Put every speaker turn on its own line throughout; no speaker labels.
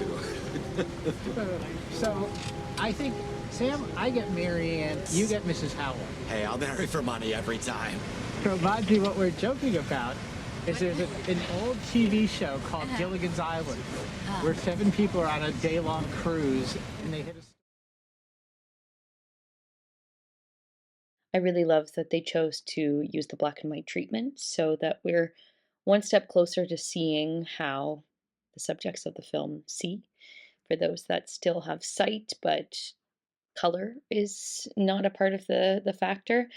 too.
So, I think, Sam, I get Mary Ann, you get Mrs. Howell.
Hey, I'll marry for money every time.
So, Baji, what we're joking about is there's an old TV show called Gilligan's Island, where 7 people are on a day-long cruise, and they hit a...
I really love that they chose to use the black and white treatment so that we're one step closer to seeing how the subjects of the film see. For those that still have sight, but color is not a part of the factor.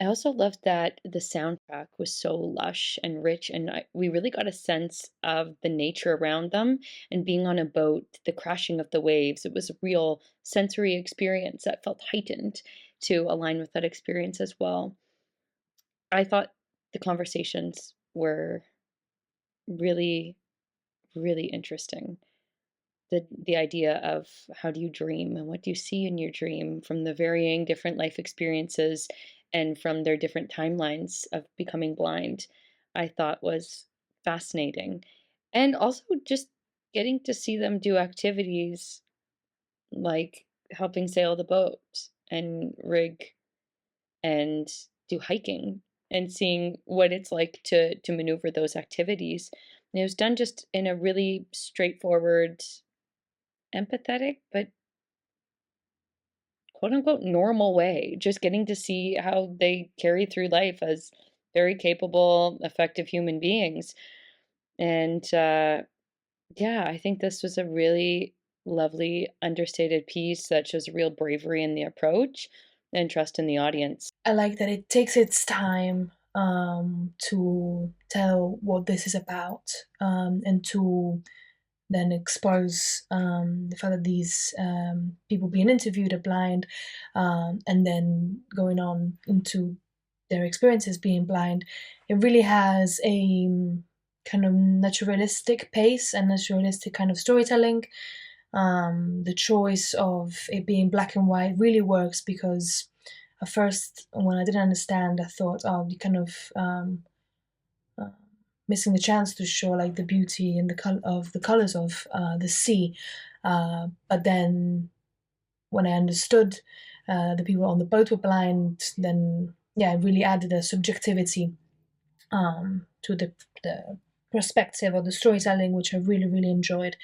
I also loved that the soundtrack was so lush and rich, and we really got a sense of the nature around them. And being on a boat, the crashing of the waves, it was a real sensory experience that felt heightened to align with that experience as well. I thought the conversations were really, really interesting. The idea of how do you dream and what do you see in your dream from the varying different life experiences and from their different timelines of becoming blind, I thought was fascinating. And also just getting to see them do activities like helping sail the boat and rig and do hiking and seeing what it's like to maneuver those activities. And it was done just in a really straightforward, empathetic, but quote unquote normal way, just getting to see how they carry through life as very capable, effective human beings. And yeah, I think this was a really lovely, understated piece that shows real bravery in the approach and trust in the audience.
I like that it takes its time to tell what this is about, and to then expose the fact that these people being interviewed are blind, and then going on into their experiences being blind. It really has a kind of naturalistic pace and naturalistic kind of storytelling. The choice of it being black and white really works because at first, when I didn't understand, I thought, oh, you kind of missing the chance to show like the beauty and the colors of the sea. But then, when I understood the people on the boat were blind, then yeah, it really added a subjectivity to the perspective or the storytelling, which I really really enjoyed.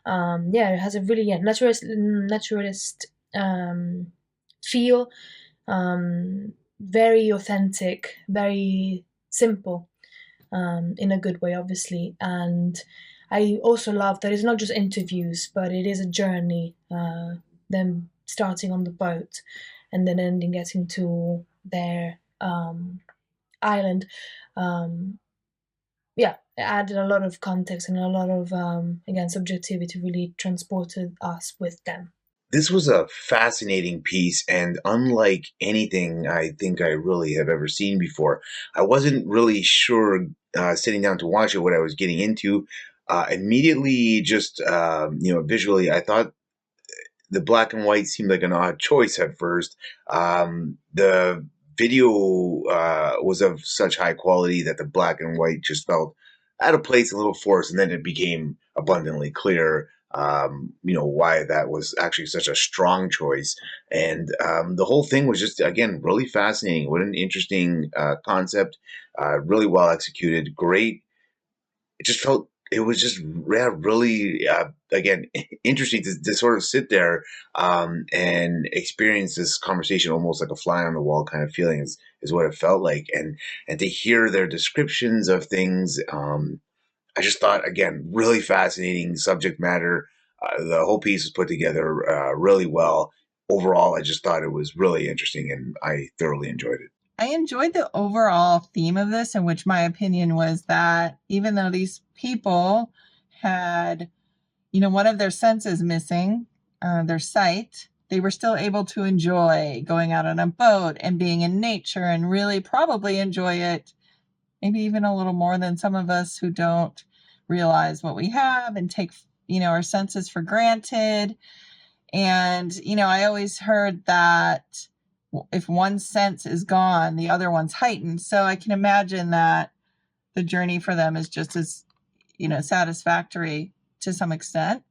Yeah, it has a really naturalist feel. Very authentic, very simple, in a good way, obviously. And I also love that it's not just interviews, but it is a journey. Them starting on the boat and then ending getting to their island. Yeah, it added a lot of context and a lot of again subjectivity. Really transported us with them.
This was a fascinating piece, and unlike anything I think I really have ever seen before. I wasn't really sure sitting down to watch it what I was getting into. Immediately, just visually, I thought the black and white seemed like an odd choice at first. The video was of such high quality that the black and white just felt out of place, a little forced, and then it became abundantly clear why that was actually such a strong choice. And the whole thing was just, again, really fascinating. What an interesting concept, really well executed, great. It just felt, it was just really, again, interesting to sort of sit there and experience this conversation almost like a fly on the wall kind of feeling is what it felt like. And to hear their descriptions of things, I just thought, again, really fascinating subject matter. The whole piece was put together really well. Overall, I just thought it was really interesting, and I thoroughly enjoyed it.
I enjoyed the overall theme of this, in which my opinion was that even though these people had, one of their senses missing, their sight, they were still able to enjoy going out on a boat and being in nature and really probably enjoy it maybe even a little more than some of us who don't realize what we have and take, our senses for granted. And, I always heard that if one sense is gone, the other one's heightened. So I can imagine that the journey for them is just as, satisfactory to some extent.